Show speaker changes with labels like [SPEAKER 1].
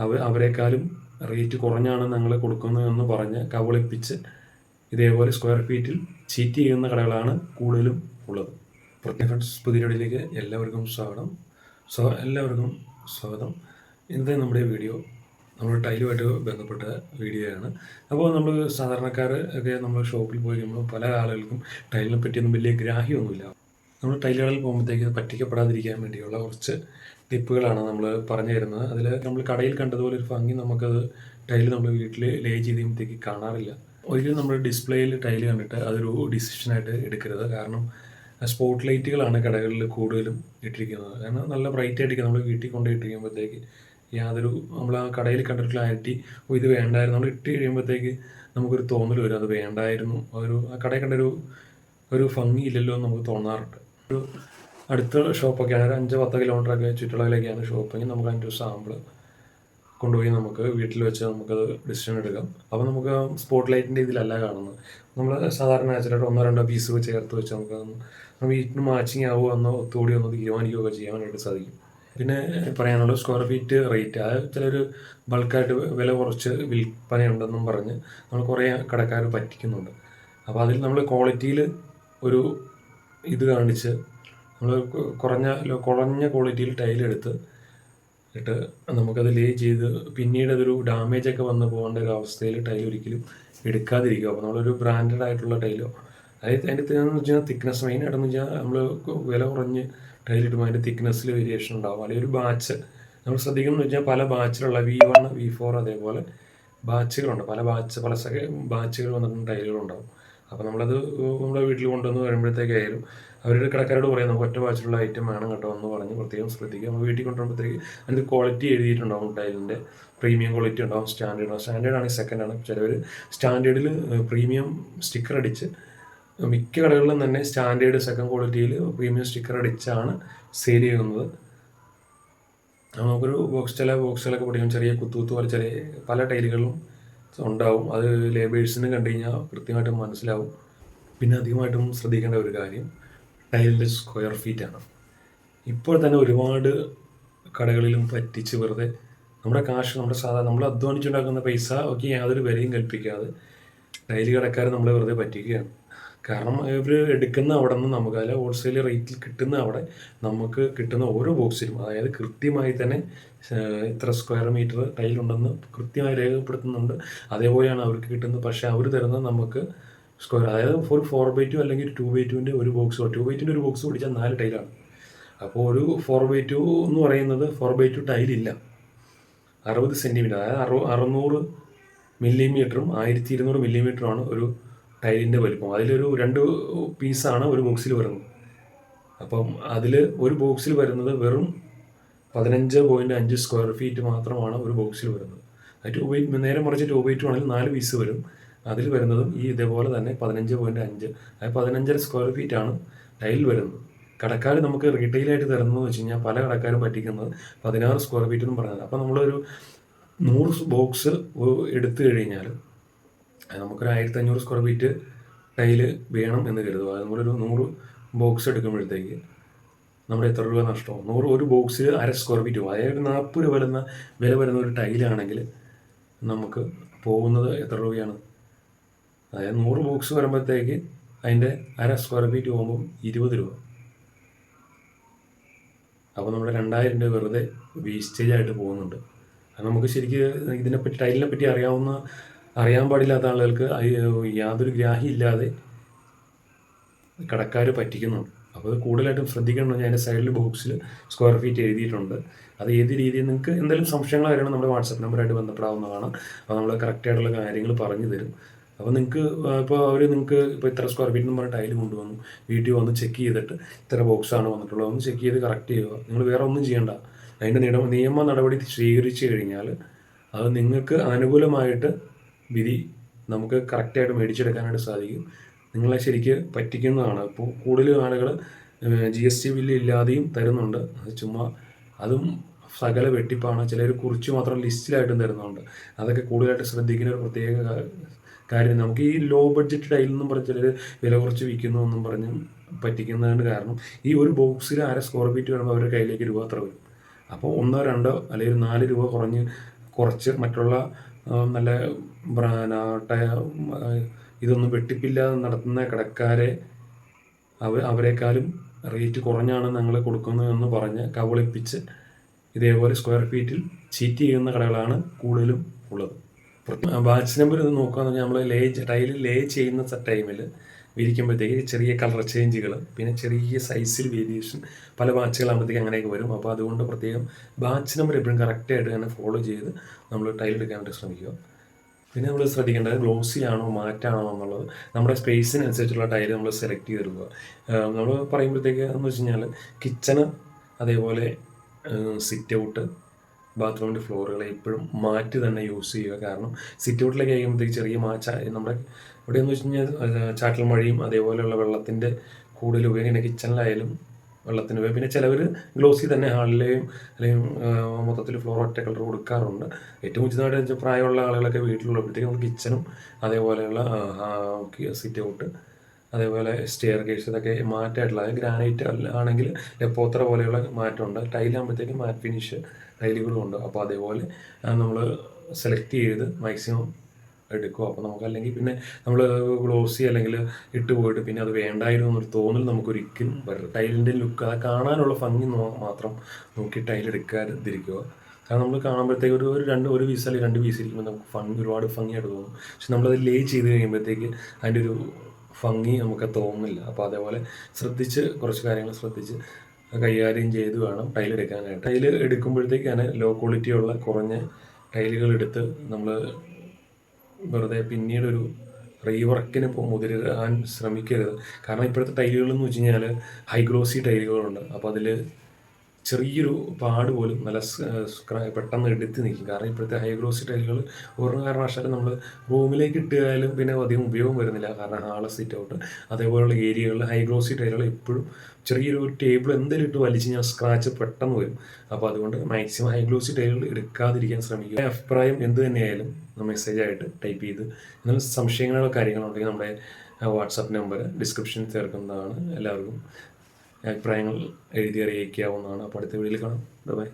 [SPEAKER 1] അവരെക്കാളും rate കുറഞ്ഞാണ് ഞങ്ങൾ കൊടുക്കുന്നതെന്ന് പറഞ്ഞ് കബളിപ്പിച്ച് ഇതേപോലെ സ്ക്വയർ ഫീറ്റിൽ ചീറ്റ് ചെയ്യുന്ന കടകളാണ് കൂടുതലും ഉള്ളത്. ഫ്രണ്ട്സ്, പുതിയ വീഡിയോയിലേക്ക് എല്ലാവർക്കും സ്വാഗതം. ഇന്നത്തെ നമ്മുടെ വീഡിയോ നമ്മൾ ടൈലുമായിട്ട് ബന്ധപ്പെട്ട വീഡിയോയാണ്. അപ്പോൾ നമ്മൾ സാധാരണക്കാർ ഒക്കെ നമ്മൾ ഷോപ്പിൽ പോയി കഴിയുമ്പോൾ പല ആളുകൾക്കും ടൈലിനെ പറ്റിയൊന്നും വലിയ ഗ്രാഹ്യമൊന്നുമില്ല. നമ്മൾ ടൈലുകളിൽ പോകുമ്പോഴത്തേക്ക് പറ്റിക്കപ്പെടാതിരിക്കാൻ വേണ്ടിയുള്ള കുറച്ച് ടിപ്പുകളാണ് നമ്മൾ പറഞ്ഞു തരുന്നത്. അതിൽ നമ്മൾ കടയിൽ കണ്ടതുപോലെ ഒരു ഭംഗി നമുക്കത് ടൈല് നമ്മൾ വീട്ടിൽ ലേ ചെയ്ത് കഴിയുമ്പോഴത്തേക്ക് കാണാറില്ല. ഒരിക്കലും നമ്മൾ ഡിസ്പ്ലേയിൽ ടൈല് കണ്ടിട്ട് അതൊരു ഡിസിഷനായിട്ട് എടുക്കരുത്. കാരണം സ്പോട്ട് ലൈറ്റുകളാണ് കടകളിൽ കൂടുതലും ഇട്ടിരിക്കുന്നത്. കാരണം നല്ല ബ്രൈറ്റ് ആയിട്ടിരിക്കും. നമ്മൾ വീട്ടിൽ കൊണ്ടുപോയി ഇട്ടിരിക്കുമ്പോഴത്തേക്ക് നമ്മൾ ആ കടയിൽ കണ്ടൊരു ക്ലാരിറ്റി ഇത് വേണ്ടായിരുന്നു, നമ്മൾ ഇട്ട് കഴിയുമ്പോഴത്തേക്ക് നമുക്കൊരു തോന്നൽ വരും അത് വേണ്ടായിരുന്നു, ആ കടയിൽ കണ്ടൊരു ഭംഗിയില്ലല്ലോ എന്ന് നമുക്ക് തോന്നാറുണ്ട്. ഒരു അടുത്ത ഷോപ്പൊക്കെയാണ്, ഒരു 5-10 കിലോമീറ്ററൊക്കെ ചുറ്റളവിലേക്കാണ് ഷോപ്പെങ്കിൽ നമുക്ക് അതിൻ്റെ ഒരു സാമ്പിൾ കൊണ്ടുപോയി നമുക്ക് വീട്ടിൽ വെച്ച് നമുക്കത് ഡിസിഷൻ എടുക്കാം. അപ്പോൾ നമുക്ക് സ്പോട്ട് ലൈറ്റിൻ്റെ ഇതിലല്ല കാണുന്നത്. നമ്മൾ സാധാരണ നാച്ചുറലായിട്ട് 1-2 പീസ് ചേർത്ത് വെച്ച് നമുക്ക് വീട്ടിന് മാച്ചിങ് ആവുമോ എന്നോ ഒത്തുകൂടി ഒന്ന് തീരുമാനിക്കുകയൊക്കെ ചെയ്യാനായിട്ട് സാധിക്കും. പിന്നെ പറയാനുള്ളത് സ്ക്വയർ ഫീറ്റ് റേറ്റ്. അത് ചിലർ ബൾക്കായിട്ട് വില കുറച്ച് വിൽപ്പനയുണ്ടെന്നും പറഞ്ഞ് നമ്മൾ കുറേ കടക്കാർ പറ്റിക്കുന്നുണ്ട്. അപ്പോൾ അതിൽ നമ്മൾ ക്വാളിറ്റിയിൽ ഒരു ഇത് കാണിച്ച് നമ്മൾ കുറഞ്ഞ ക്വാളിറ്റിയിൽ ടൈലെടുത്ത് ഇട്ട് നമുക്കത് ലേ ചെയ്ത് പിന്നീട് അതൊരു ഡാമേജൊക്കെ വന്ന് പോകേണ്ട ഒരു അവസ്ഥയിൽ ടൈൽ ഒരിക്കലും എടുക്കാതിരിക്കുക. അപ്പോൾ നമ്മളൊരു ബ്രാൻഡഡ് ആയിട്ടുള്ള ടൈലോ, അതായത് അതിൻ്റെ എന്ന് വെച്ചാൽ തിക്നെസ് മെയിനായിട്ടെന്ന് വെച്ചാൽ നമ്മൾ വില കുറഞ്ഞ് ടൈലിടുമ്പോൾ അതിൻ്റെ തിക്നെസ്സിൽ വേരിയേഷൻ ഉണ്ടാകും. അല്ലെങ്കിൽ ഒരു ബാച്ച് നമ്മൾ ശ്രദ്ധിക്കുന്നത് വെച്ചാൽ പല ബാച്ചിലുള്ള V1, V4 അതേപോലെ ബാച്ചുകളുണ്ട്. പല ബാച്ചുകൾ വന്നിട്ടുള്ള ടൈലുകളുണ്ടാകും. അപ്പോൾ നമ്മളത് നമ്മുടെ വീട്ടിൽ കൊണ്ടുവന്ന് വരുമ്പോഴത്തേക്കായാലും അവരുടെ കടക്കാരോട് പറയാം നമുക്ക് ഒറ്റ ബാച്ചിലുള്ള ഐറ്റം വേണം കേട്ടോ എന്ന് പറഞ്ഞ് പ്രത്യേകം ശ്രദ്ധിക്കുക. നമ്മൾ വീട്ടിൽ കൊണ്ടുവരുമ്പോഴത്തേക്ക് അതിൻ്റെ ക്വാളിറ്റി എഴുതിയിട്ടുണ്ടാകും. ടൈലിൻ്റെ പ്രീമിയം ക്വാളിറ്റി ഉണ്ടാകും, സ്റ്റാൻഡേർഡ് ആണെങ്കിൽ സെക്കൻഡാണ്. ചിലവർ സ്റ്റാൻഡേർഡിൽ പ്രീമിയം സ്റ്റിക്കർ അടിച്ച്, മിക്ക കടകളിലും തന്നെ സ്റ്റാൻഡേർഡ് സെക്കൻഡ് ക്വാളിറ്റിയിൽ പ്രീമിയം സ്റ്റിക്കർ അടിച്ചാണ് സെയിൽ ചെയ്യുന്നത്. നമുക്കൊരു ചില ബോക്സുകളൊക്കെ പഠിക്കും, ചെറിയ കുത്തുകുത്ത് പോലെ ചെറിയ പല ടൈലുകളും ഉണ്ടാവും. അത് ലേബേഴ്സിന് കണ്ടു കഴിഞ്ഞാൽ കൃത്യമായിട്ടും മനസ്സിലാവും. പിന്നെ അധികമായിട്ടും ശ്രദ്ധിക്കേണ്ട ഒരു കാര്യം ടൈലിൻ്റെ സ്ക്വയർ ഫീറ്റാണ്. ഇപ്പോൾ തന്നെ ഒരുപാട് കടകളിലും പറ്റിച്ച് വെറുതെ നമ്മുടെ കാശ്, നമ്മൾ അധ്വാനിച്ചുണ്ടാക്കുന്ന പൈസ ഒക്കെ യാതൊരു വിലയും കൽപ്പിക്കാതെ ടൈല് കടക്കാർ നമ്മളെ വെറുതെ പറ്റിക്കുകയാണ്. കാരണം ഇവർ എടുക്കുന്ന അവിടെ നിന്ന് നമുക്ക് അതിൽ ഹോൾസെയിൽ റേറ്റിൽ കിട്ടുന്ന അവിടെ നമുക്ക് കിട്ടുന്ന ഓരോ ബോക്സിലും, അതായത് കൃത്യമായി തന്നെ ഇത്ര സ്ക്വയർ മീറ്റർ ടൈലുണ്ടെന്ന് കൃത്യമായി രേഖപ്പെടുത്തുന്നുണ്ട്. അതേപോലെയാണ് അവർക്ക് കിട്ടുന്നത്. പക്ഷേ അവർ തരുന്നത് നമുക്ക് സ്ക്വയർ, അതായത് ഒരു 4x2 അല്ലെങ്കിൽ 2x2 ഒരു ബോക്സ്, 2x2 ഒരു ബോക്സ് പിടിച്ചാൽ 4 ടൈലാണ്. അപ്പോൾ ഒരു 4x2 എന്ന് പറയുന്നത് 4x2 ടൈലില്ല, 60 സെൻറ്റിമീറ്റർ, അതായത് 600 മില്ലിമീറ്ററും 1200 മില്ലിമീറ്ററുമാണ് ഒരു ടൈലിൻ്റെ വലിപ്പം. അതിലൊരു 2 പീസാണ് ഒരു ബോക്സിൽ വരുന്നത്. അപ്പം അതിൽ ഒരു ബോക്സിൽ വരുന്നത് വെറും 15.5 സ്ക്വയർ ഫീറ്റ് മാത്രമാണ് ഒരു ബോക്സിൽ വരുന്നത്. അത് 2x, നേരെ മറിച്ച് 2x2 ആണെങ്കിൽ 4 പീസ് വരും. അതിൽ വരുന്നതും ഇതേപോലെ തന്നെ 15.5, അതായത് 15.5 സ്ക്വയർ ഫീറ്റാണ് ടൈൽ വരുന്നത്. കടക്കാർ നമുക്ക് റീറ്റെയിലായിട്ട് തരുന്നതെന്ന് വെച്ച് കഴിഞ്ഞാൽ പല കടക്കാരും പറ്റിക്കുന്നത് 16 സ്ക്വയർ ഫീറ്റ് എന്നും പറയുന്നത്. അപ്പം നമ്മളൊരു 100 ബോക്സ് എടുത്തു കഴിഞ്ഞാൽ നമുക്കൊരു 1500 സ്ക്വയർ ഫീറ്റ് ടൈല് വേണം എന്ന് കരുതുക. നമ്മളൊരു 100 ബോക്സ് എടുക്കുമ്പോഴത്തേക്ക് നമ്മുടെ എത്ര രൂപ നഷ്ടമാവും? ഒരു ബോക്സിൽ 1/2 സ്ക്വയർ ഫീറ്റ് പോകും. അതായത് 40 രൂപ വില വരുന്ന ഒരു ടൈലാണെങ്കിൽ നമുക്ക് പോകുന്നത് എത്ര രൂപയാണ്? അതായത് 100 ബോക്സ് വരുമ്പോഴത്തേക്ക് അതിൻ്റെ 1/2 സ്ക്വയർ ഫീറ്റ് പോകുമ്പോൾ 20 രൂപ. അപ്പോൾ നമ്മുടെ 2000 രൂപ വെറുതെ വേസ്റ്റേജ് ആയിട്ട് പോകുന്നുണ്ട്. അത് നമുക്ക് ശരിക്കും ടൈലിനെ പറ്റി അറിയാൻ പാടില്ലാത്ത ആളുകൾക്ക് യാതൊരു ഗ്രാഹ്യമില്ലാതെ കടക്കാർ പറ്റിക്കുന്നുണ്ട്. അപ്പോൾ അത് കൂടുതലായിട്ടും ശ്രദ്ധിക്കണമെന്ന് അതിൻ്റെ സൈഡിൽ ബോക്സിൽ സ്ക്വയർ ഫീറ്റ് എഴുതിയിട്ടുണ്ട്. അത് ഏത് രീതിയിൽ നിങ്ങൾക്ക് എന്തെങ്കിലും സംശയങ്ങൾ വരണം നമ്മുടെ വാട്സപ്പ് നമ്പറായിട്ട് ബന്ധപ്പെടാവുന്നതാണ്. അപ്പോൾ നമ്മൾ കറക്റ്റായിട്ടുള്ള കാര്യങ്ങൾ പറഞ്ഞു തരും. അപ്പോൾ നിങ്ങൾക്ക് നിങ്ങൾക്ക് ഇത്ര സ്ക്വയർ ഫീറ്റ് എന്ന് പറഞ്ഞ ടൈല് കൊണ്ടുവന്നു വീട്ടിൽ വന്ന് ചെക്ക് ചെയ്തിട്ട് ഇത്ര ബോക്സാണ് വന്നിട്ടുള്ളത്, ഒന്ന് ചെക്ക് ചെയ്ത് കറക്റ്റ് ചെയ്യുക. നിങ്ങൾ വേറെ ഒന്നും ചെയ്യേണ്ട. അതിൻ്റെ നിയമ നടപടി സ്വീകരിച്ചു കഴിഞ്ഞാൽ അത് നിങ്ങൾക്ക് അനുകൂലമായിട്ട് വിധി നമുക്ക് കറക്റ്റായിട്ട് മേടിച്ചെടുക്കാനായിട്ട് സാധിക്കും. നിങ്ങളെ ശരിക്ക് പറ്റിക്കുന്നതാണ്. ഇപ്പോൾ കൂടുതൽ ആളുകൾ GST ബില്ല് ഇല്ലാതെയും തരുന്നുണ്ട്. അത് ചുമ്മാ അതും സകല വെട്ടിപ്പാണ്. ചിലർ കുറിച്ച് മാത്രം ലിസ്റ്റിലായിട്ടും തരുന്നുണ്ട്. അതൊക്കെ കൂടുതലായിട്ട് ശ്രദ്ധിക്കുന്ന ഒരു പ്രത്യേക കാര്യം. നമുക്ക് ഈ ലോ ബഡ്ജറ്റ് ടൈലെന്നും പറഞ്ഞ് ചിലർ വില കുറച്ച് വിൽക്കുന്നു എന്നും പറഞ്ഞ് പറ്റിക്കുന്നതിന് കാരണം ഈ ഒരു ബോക്സിൽ 1/2 സ്ക്വയർ ഫീറ്റ് വരുമ്പോൾ അവരുടെ കയ്യിലേക്ക് രൂപ അത്ര വരും. അപ്പോൾ 1, 2 അല്ലെങ്കിൽ 4 രൂപ കുറഞ്ഞ് കുറച്ച് മറ്റുള്ള നല്ല ഇതൊന്നും വെട്ടിപ്പില്ലാതെ നടത്തുന്ന കടക്കാരെ അവരെക്കാളും റേറ്റ് കുറഞ്ഞാണ് ഞങ്ങൾ കൊടുക്കുന്നതെന്ന് പറഞ്ഞ് കബളിപ്പിച്ച് ഇതേപോലെ സ്ക്വയർ ഫീറ്റിൽ ചീറ്റ് ചെയ്യുന്ന കടകളാണ് കൂടുതലും ഉള്ളത്. ബാച്ച് നമ്പർ ഇത് നോക്കുകയാണെന്ന് പറഞ്ഞാൽ നമ്മൾ ടൈല് ലേ ചെയ്യുന്ന ടൈമിൽ വിരിക്കുമ്പോഴത്തേക്ക് ചെറിയ കളർ ചേഞ്ചുകൾ, പിന്നെ ചെറിയ സൈസിൽ വേരിയേഷൻ, പല ബാച്ചുകളാകുമ്പോഴത്തേക്ക് അങ്ങനെയൊക്കെ വരും. അപ്പോൾ അതുകൊണ്ട് പ്രത്യേകം ബാച്ച് നമ്പർ എപ്പോഴും കറക്റ്റായിട്ട് തന്നെ ഫോളോ ചെയ്ത് നമ്മൾ ടൈൽ എടുക്കാനായിട്ട് ശ്രമിക്കുക. പിന്നെ നമ്മൾ ശ്രദ്ധിക്കേണ്ടത് ഗ്ലോസി ആണോ മാറ്റാണോ എന്നുള്ളത്. നമ്മുടെ സ്പേസിനനുസരിച്ചുള്ള ടൈല് നമ്മൾ സെലക്ട് ചെയ്തെടുക്കുക. നമ്മൾ പറയുമ്പോഴത്തേക്ക് എന്ന് വെച്ച് കഴിഞ്ഞാൽ കിച്ചണ്, അതേപോലെ സിറ്റ് ഔട്ട്, ബാത്റൂമിൻ്റെ ഫ്ലോറുകൾ എപ്പോഴും മാറ്റി തന്നെ യൂസ് ചെയ്യുക. കാരണം സിറ്റ് ഔട്ടിലേക്ക് കഴിയുമ്പോഴത്തേക്ക് ചെറിയ നമ്മുടെ ഇവിടെയെന്ന് വെച്ച് കഴിഞ്ഞാൽ ചാറ്റൽ മഴയും അതേപോലെയുള്ള വെള്ളത്തിൻ്റെ കൂടുതൽ ഉപയോഗം കിച്ചണിലായാലും വെള്ളത്തിന് ഉപയോഗം. പിന്നെ ചിലവർ ഗ്ലോസി തന്നെ ഹാളിലെയും അല്ലെങ്കിൽ മൊത്തത്തിൽ ഫ്ലോർ ഒറ്റ കളർ കൊടുക്കാറുണ്ട്. ഏറ്റവും ഉചിതമായിട്ട് പ്രായമുള്ള ആളുകളൊക്കെ വീട്ടിലുള്ളപ്പോഴത്തേക്ക് നമുക്ക് കിച്ചണും അതേപോലെയുള്ള സിറ്റ് ഔട്ട്, അതേപോലെ സ്റ്റെയർ കേസ്, ഇതൊക്കെ മാറ്റായിട്ടുള്ള, അതായത് ഗ്രാനൈറ്റ് ആണെങ്കിൽ ലെപ്പോത്ര പോലെയുള്ള മാറ്റമുണ്ട്. ടൈലാകുമ്പോഴത്തേക്കും മാറ്റ് ഫിനിഷ് ടൈലുകളും ഉണ്ട്. അപ്പോൾ അതേപോലെ നമ്മൾ സെലക്ട് ചെയ്ത് മാക്സിമം എടുക്കും. അപ്പോൾ നമുക്ക് അല്ലെങ്കിൽ പിന്നെ നമ്മൾ ഗ്ലോസി അല്ലെങ്കിൽ ഇട്ട് പോയിട്ട് പിന്നെ അത് വേണ്ടായിരുന്നു എന്നൊരു തോന്നൽ നമുക്കൊരിക്കലും വരും. ടൈലിൻ്റെ ലുക്ക്, അത് കാണാനുള്ള ഭംഗി മാത്രം നോക്കി ടൈൽ എടുക്കാതിരിക്കുക. കാരണം നമ്മൾ കാണുമ്പോഴത്തേക്ക് ഒരു പീസ് അല്ലെങ്കിൽ 2 പീസ് ഇരിക്കുമ്പോൾ നമുക്ക് ഒരുപാട് ഭംഗിയായിട്ട് തോന്നും. പക്ഷെ നമ്മളത് ലേ ചെയ്ത് കഴിയുമ്പോഴത്തേക്ക് അതിൻ്റെ ഒരു ഭംഗി നമുക്ക് തോന്നുന്നില്ല. അപ്പോൾ അതേപോലെ കുറച്ച് കാര്യങ്ങൾ ശ്രദ്ധിച്ച് കൈകാര്യം ചെയ്ത് വേണം ടൈൽ എടുക്കാനായിട്ട്. ടൈൽ എടുക്കുമ്പോഴത്തേക്കാണ് ലോ ക്വാളിറ്റിയുള്ള കുറഞ്ഞ ടൈലുകൾ എടുത്ത് നമ്മൾ വെറുതെ പിന്നീടൊരു റീവർക്കിന് മുതിരാൻ ശ്രമിക്കരുത്. കാരണം ഇപ്പോഴത്തെ ടൈലുകളെന്ന് വെച്ച് കഴിഞ്ഞാൽ ഹൈ ഗ്ലോസി ടൈലുകളുണ്ട്. അപ്പോൾ അതിൽ ചെറിയൊരു പാട് പോലും നല്ല പെട്ടെന്ന് എടുത്ത് നിൽക്കും. കാരണം ഇപ്പോഴത്തെ ഹൈ ഗ്ലോസി ടൈലുകൾ ഒരു കാരണവശാലും നമ്മൾ റൂമിലേക്ക് ഇട്ടാലും പിന്നെ അധികം ഉപയോഗം വരുന്നില്ല. കാരണം ഹാള്, സിറ്റ് ഔട്ട്, അതേപോലെയുള്ള ഏരിയകളിൽ ഹൈ ഗ്ലോസി ടൈലുകൾ എപ്പോഴും ചെറിയൊരു ടേബിൾ എന്തെങ്കിലും ഇട്ട് വലിച്ച് കഴിഞ്ഞാൽ സ്ക്രാച്ച് പെട്ടെന്ന് വരും. അപ്പോൾ അതുകൊണ്ട് മാക്സിമം ഹൈ ഗ്ലോസി ടൈലുകൾ എടുക്കാതിരിക്കാൻ ശ്രമിക്കുക. അഭിപ്രായം എന്ത് തന്നെയായാലും മെസ്സേജായിട്ട് ടൈപ്പ് ചെയ്ത്, എന്തെങ്കിലും സംശയങ്ങളോ കാര്യങ്ങളുണ്ടെങ്കിൽ നമ്മുടെ വാട്സാപ്പ് നമ്പർ ഡിസ്ക്രിപ്ഷനിൽ ചേർക്കുന്നതാണ്. എല്ലാവർക്കും അഭിപ്രായങ്ങൾ എഴുതി അറിയിക്കാവുന്നതാണ്. അപ്പോൾ അടുത്ത വീഡിയോയിൽ കാണാം. ബൈ.